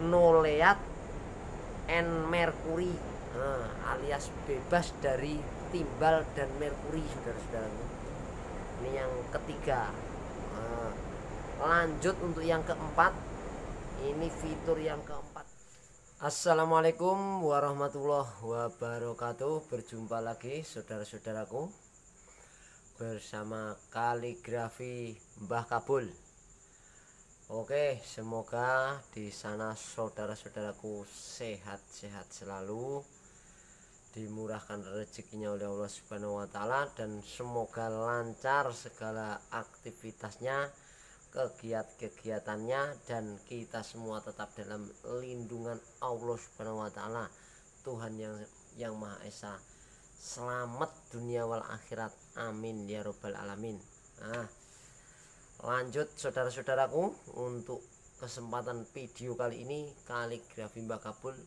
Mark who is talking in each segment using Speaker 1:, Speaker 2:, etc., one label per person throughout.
Speaker 1: Noleat and Mercury, alias bebas dari timbal dan merkuri, saudara-saudaraku. Ini yang ketiga. Lanjut untuk yang keempat. Ini fitur yang keempat. Assalamualaikum warahmatullahi wabarakatuh. Berjumpa lagi saudara-saudaraku bersama kaligrafi Mbah Kabul. Oke, semoga di sana saudara-saudaraku sehat-sehat selalu, dimurahkan rezekinya oleh Allah Subhanahu wa taala, dan semoga lancar segala aktivitasnya, kegiatannya, dan kita semua tetap dalam lindungan Allah Subhanahu wa taala, Tuhan yang Maha Esa. Selamat dunia wal akhirat, amin ya robbal alamin. Lanjut saudara-saudaraku, untuk kesempatan video kali ini kaligrafi Mbah Kabul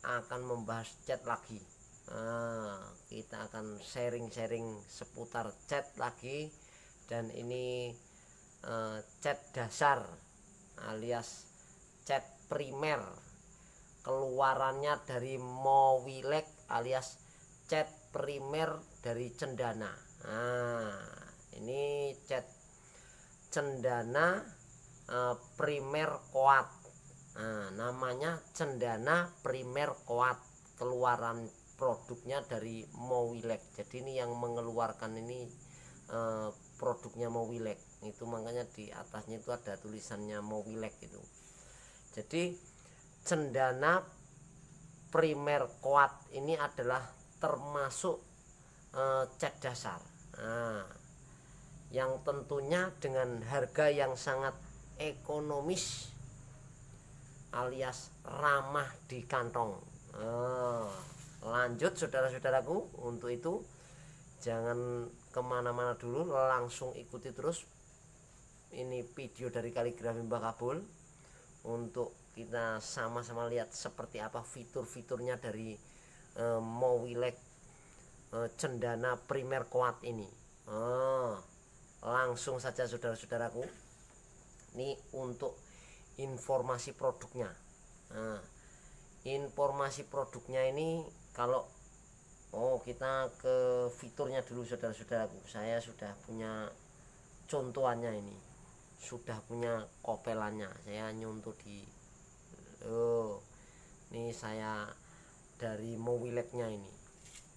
Speaker 1: akan membahas chat lagi. Kita akan sharing-sharing seputar chat lagi, dan ini chat dasar alias chat primer, keluarannya dari Mowileg alias chat primer dari cendana. Ini chat cendana primer koat. Namanya cendana primer koat, keluaran produknya dari Mowileg. Jadi ini yang mengeluarkan ini produknya Mowileg. Itu makanya di atasnya itu ada tulisannya Mowileg itu. Jadi cendana primer koat ini adalah termasuk cat dasar, yang tentunya dengan harga yang sangat ekonomis alias ramah di kantong. Lanjut saudara-saudaraku, untuk itu jangan kemana-mana dulu, langsung ikuti terus ini video dari kaligrafi Mbah Kabul untuk kita sama-sama lihat seperti apa fitur-fiturnya dari Mowileg cendana primer koat ini. Langsung saja saudara-saudaraku, ini untuk informasi produknya. Informasi produknya ini, kalau kita ke fiturnya dulu saudara-saudaraku. Saya sudah punya contohannya, ini sudah punya kopelannya, saya nyontoh di ini saya dari Mowilegnya ini.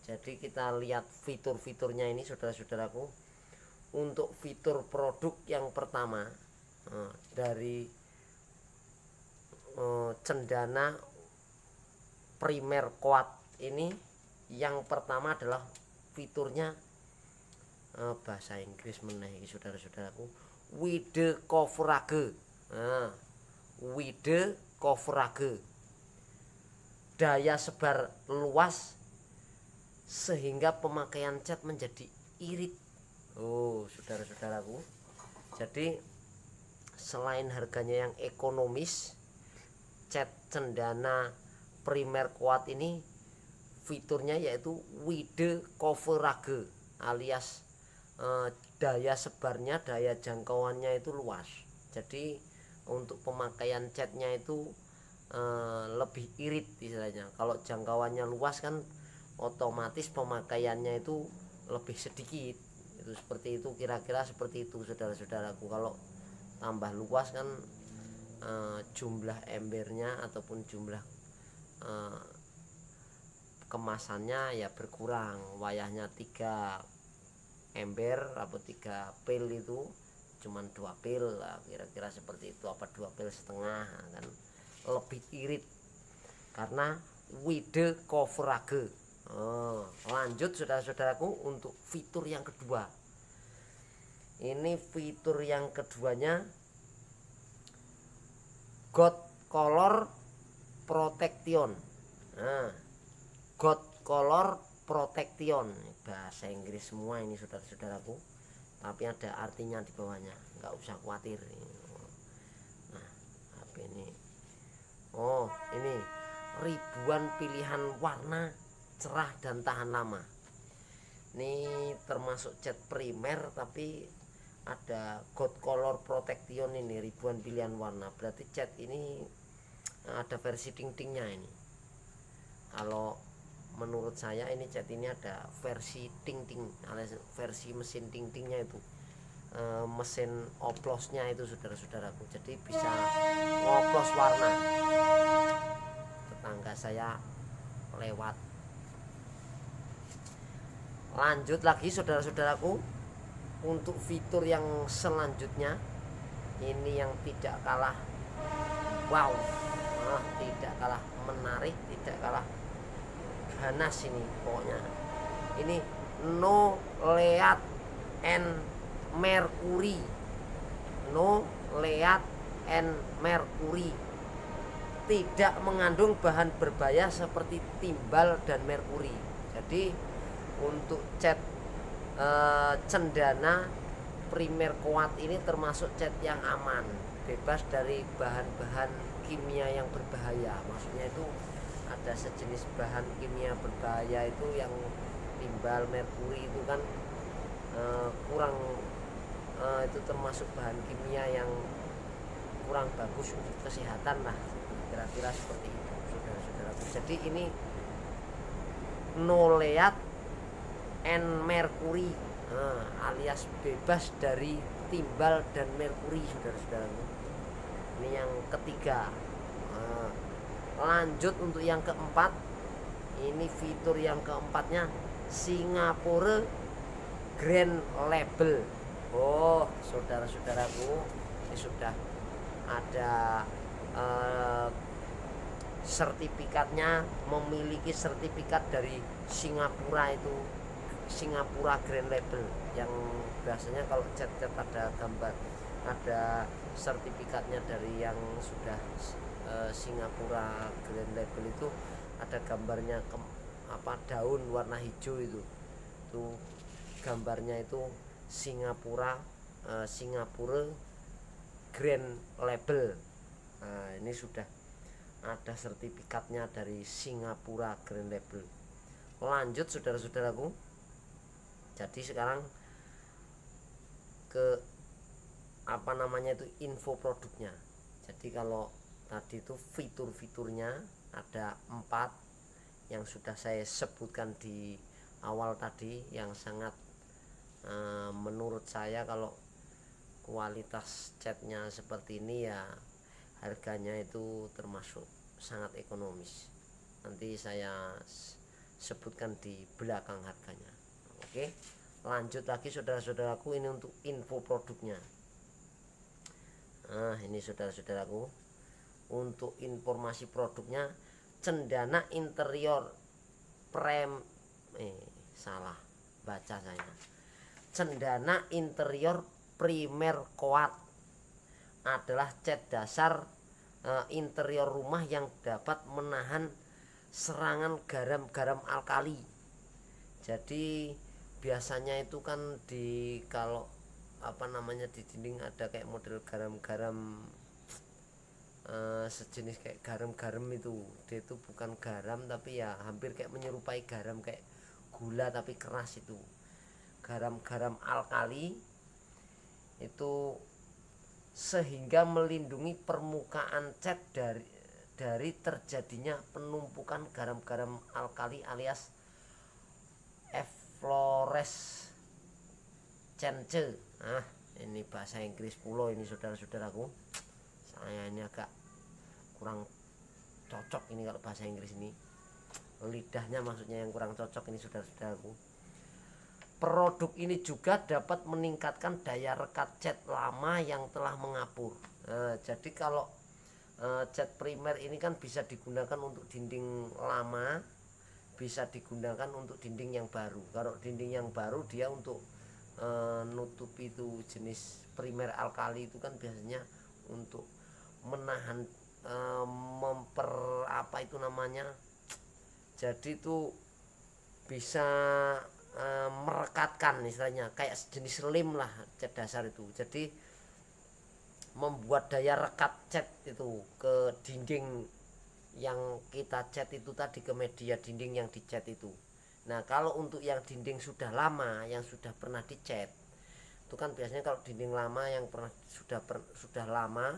Speaker 1: Jadi kita lihat fitur-fiturnya ini saudara-saudaraku. Untuk fitur produk yang pertama dari cendana primer koat ini, yang pertama adalah fiturnya bahasa Inggris meneh saudara-saudaraku, wide coverage. Wide coverage, daya sebar luas sehingga pemakaian cat menjadi irit. Saudara-saudaraku, jadi selain harganya yang ekonomis, cat cendana primer koat ini fiturnya yaitu wide coverage alias daya sebarnya, daya jangkauannya itu luas. Jadi untuk pemakaian catnya itu lebih irit istilahnya. Kalau jangkauannya luas kan otomatis pemakaiannya itu lebih sedikit. Itu seperti itu, kira-kira seperti itu saudara-saudaraku. Kalau tambah luas kan jumlah embernya ataupun jumlah kemasannya ya berkurang. Wayahnya 3 ember atau 3 pil itu cuman 2 pil lah, kira-kira seperti itu, apa 2 pil setengah, kan lebih irit karena wide coverage. Lanjut saudara-saudaraku, untuk fitur yang kedua. Ini fitur yang keduanya, God Color Protection. God Color Protection, bahasa Inggris semua ini saudara-saudaraku, tapi ada artinya di bawahnya, nggak usah khawatir. Nah, HP ini, ini ribuan pilihan warna cerah dan tahan lama. Ini termasuk cat primer tapi ada gold color protection ini, ribuan pilihan warna. Berarti cat ini ada versi ting-tingnya ini. Kalau menurut saya ini cat ini ada versi ting-ting, alias versi mesin ting-tingnya itu, mesin oplosnya itu saudara-saudaraku. Jadi bisa ngoplos warna. Tetangga saya lewat. Lanjut lagi saudara-saudaraku, untuk fitur yang selanjutnya ini yang tidak kalah wow, tidak kalah menarik, tidak kalah ganas ini pokoknya. Ini no lead and mercury, no lead and mercury, tidak mengandung bahan berbahaya seperti timbal dan merkuri. Jadi untuk cat cendana primer kuat ini termasuk cat yang aman, bebas dari bahan-bahan kimia yang berbahaya. Maksudnya itu ada sejenis bahan kimia berbahaya itu yang timbal, merkuri itu kan kurang, itu termasuk bahan kimia yang kurang bagus untuk kesehatan lah, kira-kira seperti itu saudara-saudaraku. Jadi ini no lead and mercury, alias bebas dari timbal dan merkuri saudara-saudaraku. Ini yang ketiga. Lanjut untuk yang keempat, ini fitur yang keempatnya Singapore Green Label. Oh saudara-saudaraku, ini sudah ada sertifikatnya, memiliki sertifikat dari Singapura itu, Singapura Green Label, yang biasanya kalau cat-cat ada gambar, ada sertifikatnya dari yang sudah Singapura Green Label itu ada gambarnya daun warna hijau itu gambarnya itu Singapura Green Label. Nah, ini sudah ada sertifikatnya dari Singapura Green Label. Lanjut saudara-saudaraku, jadi sekarang ke info produknya. Jadi kalau tadi itu fitur-fiturnya ada 4 yang sudah saya sebutkan di awal tadi, yang sangat menurut saya kalau kualitas catnya seperti ini ya harganya itu termasuk sangat ekonomis. Nanti saya sebutkan di belakang harganya. Oke, lanjut lagi saudara-saudaraku, ini untuk info produknya. Nah ini saudara-saudaraku, untuk informasi produknya, cendana interior salah baca saya, cendana interior primer coat adalah cat dasar interior rumah yang dapat menahan serangan garam-garam alkali. Jadi biasanya itu kan kalau di dinding ada kayak model garam-garam, sejenis kayak garam-garam itu, dia itu bukan garam tapi ya hampir kayak menyerupai garam, kayak gula tapi keras, itu garam-garam alkali itu, sehingga melindungi permukaan cat dari terjadinya penumpukan garam-garam alkali alias efflorescence. Nah ini bahasa Inggris pulo ini saudara-saudaraku, saya ini agak kurang cocok ini kalau bahasa Inggris ini, lidahnya maksudnya yang kurang cocok ini saudara-saudaraku. Produk ini juga dapat meningkatkan daya rekat cat lama yang telah mengapur. Jadi kalau cat primer ini kan bisa digunakan untuk dinding lama, bisa digunakan untuk dinding yang baru. Kalau dinding yang baru dia untuk nutupi itu jenis primer alkali itu kan biasanya untuk menahan jadi itu bisa merekatkan, istilahnya kayak jenis lem lah cat dasar itu. Jadi membuat daya rekat cat itu ke dinding yang kita cat itu tadi, ke media dinding yang dicat itu. Nah kalau untuk yang dinding sudah lama, yang sudah pernah dicat, Itu kan biasanya kalau dinding lama yang sudah lama,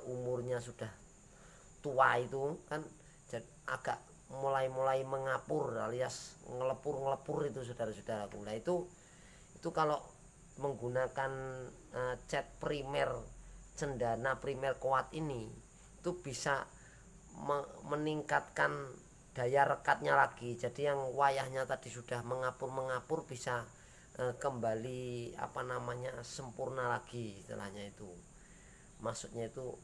Speaker 1: umurnya sudah tua itu kan agak mulai mengapur alias ngelepur itu saudara-saudaraku. Nah itu kalau menggunakan cat primer cendana primer kuat ini itu bisa meningkatkan daya rekatnya lagi. Jadi yang wayahnya tadi sudah mengapur bisa kembali sempurna lagi istilahnya itu. Maksudnya itu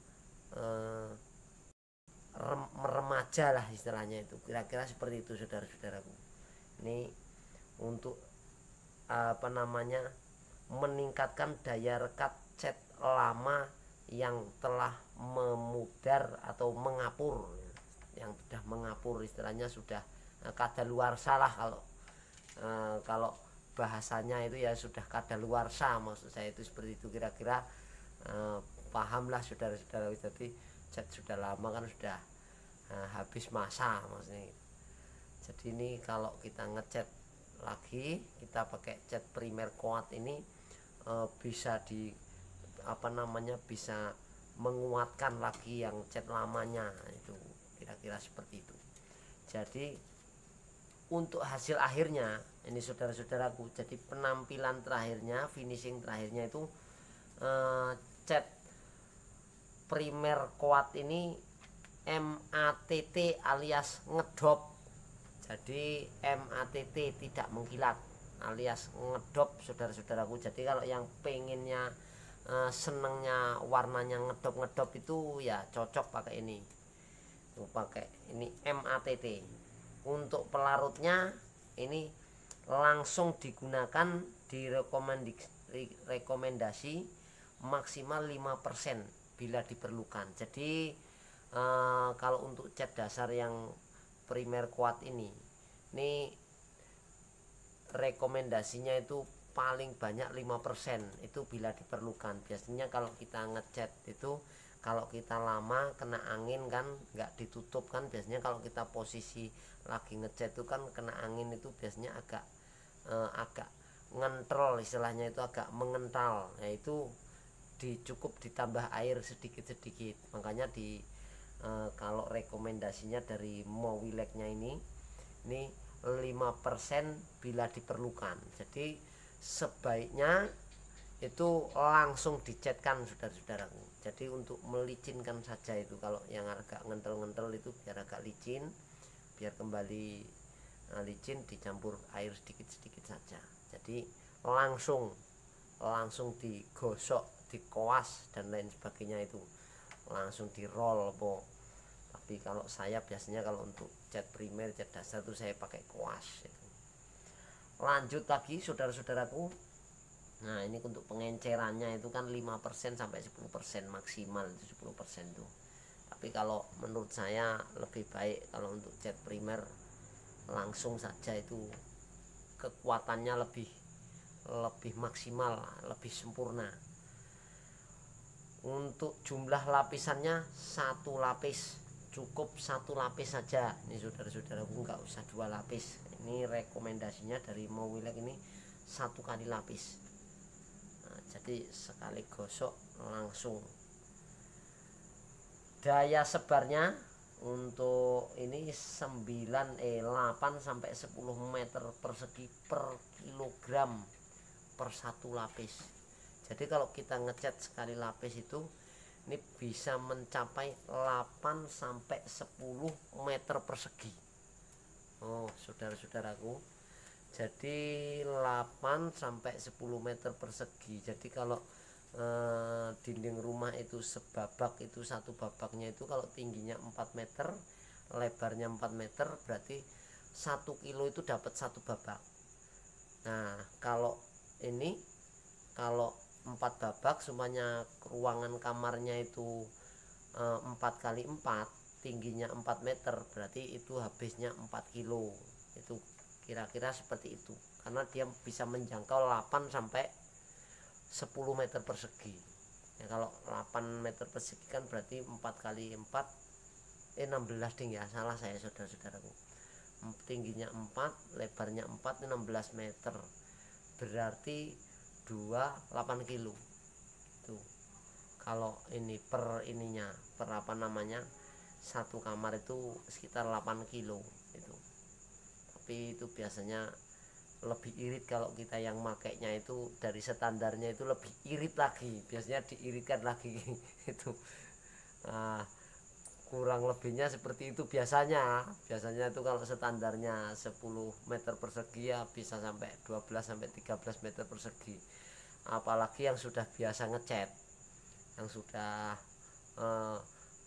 Speaker 1: meremaja lah istilahnya itu, kira-kira seperti itu saudara-saudaraku. Ini untuk meningkatkan daya rekat cat lama yang telah memudar atau mengapur, yang sudah mengapur istilahnya sudah kadaluarsa lah kalau bahasanya itu ya sudah kadaluarsa, maksud saya itu seperti itu kira-kira. Pahamlah saudara-saudara. Jadi cat sudah lama kan sudah habis masa maksudnya. Jadi ini kalau kita ngecat lagi, kita pakai cat primer kuat ini bisa bisa menguatkan lagi yang cat lamanya itu, kira-kira seperti itu. Jadi untuk hasil akhirnya ini saudara-saudaraku, jadi penampilan terakhirnya, finishing terakhirnya itu cat primer kuat ini MATT alias ngedop. Jadi MATT tidak mengkilat alias ngedop saudara-saudaraku. Jadi kalau yang pengennya senengnya warnanya ngedop itu ya cocok pakai ini. Pakai ini MATT. Untuk pelarutnya ini langsung digunakan, rekomendasi maksimal 5% bila diperlukan. Jadi kalau untuk cat dasar yang primer kuat ini rekomendasinya itu paling banyak 5% itu bila diperlukan. Biasanya kalau kita ngecat itu, kalau kita lama kena angin kan nggak ditutup kan, biasanya kalau kita posisi lagi ngecat itu kan kena angin itu biasanya agak ngentrol istilahnya, itu agak mengental. Nah itu cukup ditambah air sedikit-sedikit. Makanya kalau rekomendasinya dari Mowileknya ini 5% bila diperlukan. Jadi sebaiknya itu langsung dicatkan saudara-saudaraku. Jadi untuk melicinkan saja itu, kalau yang agak ngentel-ngentel itu biar agak licin, biar kembali licin, dicampur air sedikit-sedikit saja. Jadi langsung digosok, dikoas dan lain sebagainya itu langsung di roll po. Tapi kalau saya biasanya kalau untuk cat primer, cat dasar itu saya pakai koas itu. Lanjut lagi saudara-saudaraku. Nah ini untuk pengencerannya itu kan 5% sampai 10%, maksimal itu 10% tuh. Tapi kalau menurut saya lebih baik kalau untuk cat primer langsung saja, itu kekuatannya lebih maksimal, lebih sempurna. Untuk jumlah lapisannya satu lapis, cukup satu lapis saja. Ini saudara-saudaraku, nggak usah 2 lapis. Ini rekomendasinya dari Mowilek ini 1 kali lapis. Nah, jadi sekali gosok langsung. Daya sebarnya untuk ini 8 sampai 10 meter persegi per kilogram per 1 lapis. Jadi kalau kita ngecat sekali lapis itu ini bisa mencapai 8 sampai 10 meter persegi. Oh saudara-saudaraku, jadi 8 sampai 10 meter persegi. Jadi kalau dinding rumah itu sebabak, itu satu babaknya itu kalau tingginya 4 meter, lebarnya 4 meter, berarti 1 kilo itu dapat 1 babak. Nah kalau 4 babak semuanya, ruangan kamarnya itu 4 kali 4, tingginya 4 meter, berarti itu habisnya 4 kilo. Itu kira-kira seperti itu, karena dia bisa menjangkau 8 sampai 10 meter persegi. Ya, kalau 8 meter persegi kan berarti 4 kali 4 16 ding ya, salah saya saudara-saudaraku. Tingginya 4, lebarnya 4, 16 meter. Berarti 8 kilo tuh. Kalau ini per ininya, per apa namanya, satu kamar itu sekitar 8 kilo itu. Tapi itu biasanya lebih irit kalau kita yang makainya itu dari standarnya itu lebih irit lagi, biasanya diiritkan lagi itu. Nah, kurang lebihnya seperti itu biasanya itu kalau standarnya 10 meter persegi ya bisa sampai 12 sampai 13 meter persegi. Apalagi yang sudah biasa ngecat, yang sudah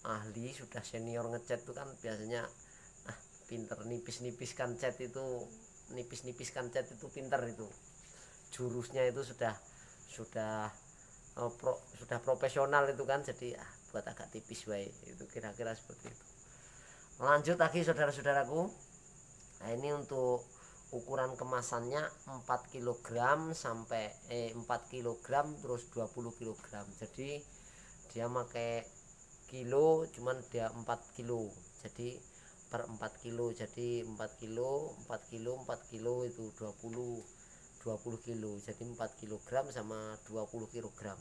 Speaker 1: ahli, sudah senior ngecat itu kan biasanya pinter nipis-nipiskan cat itu, pinter itu, jurusnya itu sudah sudah profesional itu kan, jadi buat agak tipis wae itu, kira-kira seperti itu. Lanjut lagi saudara-saudaraku. Nah, ini untuk ukuran kemasannya 4 kg sampai 4 kg terus 20 kg. Jadi dia pakai kilo, cuman dia 4 kilo. Jadi per 4 kilo, jadi 4 kilo itu 20 kilo, jadi 4 kg sama 20 kg.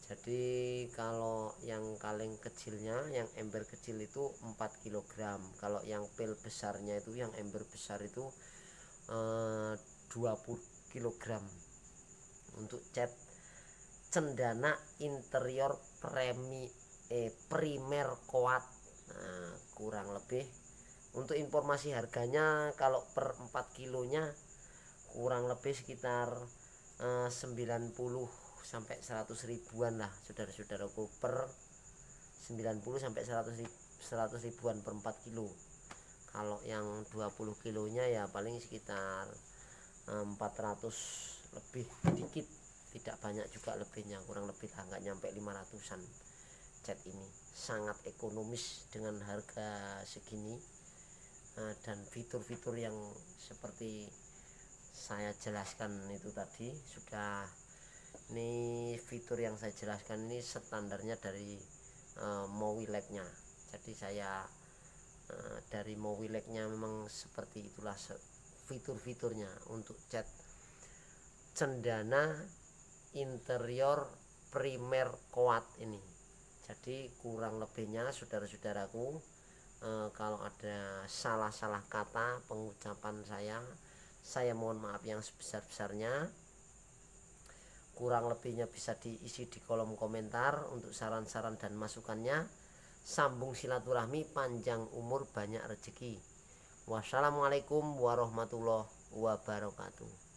Speaker 1: Jadi kalau yang kaleng kecilnya, yang ember kecil itu 4 kg. Kalau yang pel besarnya itu, yang ember besar itu 20 kg. Untuk cat cendana interior primer koat. Nah, kurang lebih untuk informasi harganya, kalau per 4 kilonya kurang lebih sekitar 90 sampai 100 ribuan lah saudara-saudaraku, per 90 sampai 100 ribuan per 4 kilo. Kalau yang 20 kilonya ya paling sekitar 400 lebih dikit, tidak banyak juga lebihnya, kurang lebih lah nggak nyampe 500-an. Cat ini sangat ekonomis dengan harga segini, dan fitur-fitur yang seperti saya jelaskan itu tadi sudah. Ini fitur yang saya jelaskan ini standarnya dari Mowilecnya. Jadi saya dari Mowilecnya memang seperti itulah fitur-fiturnya untuk cat cendana interior primer koat ini. Jadi kurang lebihnya saudara-saudaraku, kalau ada salah-salah kata pengucapan saya mohon maaf yang sebesar-besarnya. Kurang lebihnya bisa diisi di kolom komentar untuk saran-saran dan masukannya. Sambung silaturahmi, panjang umur, banyak rezeki. Wassalamualaikum warahmatullahi wabarakatuh.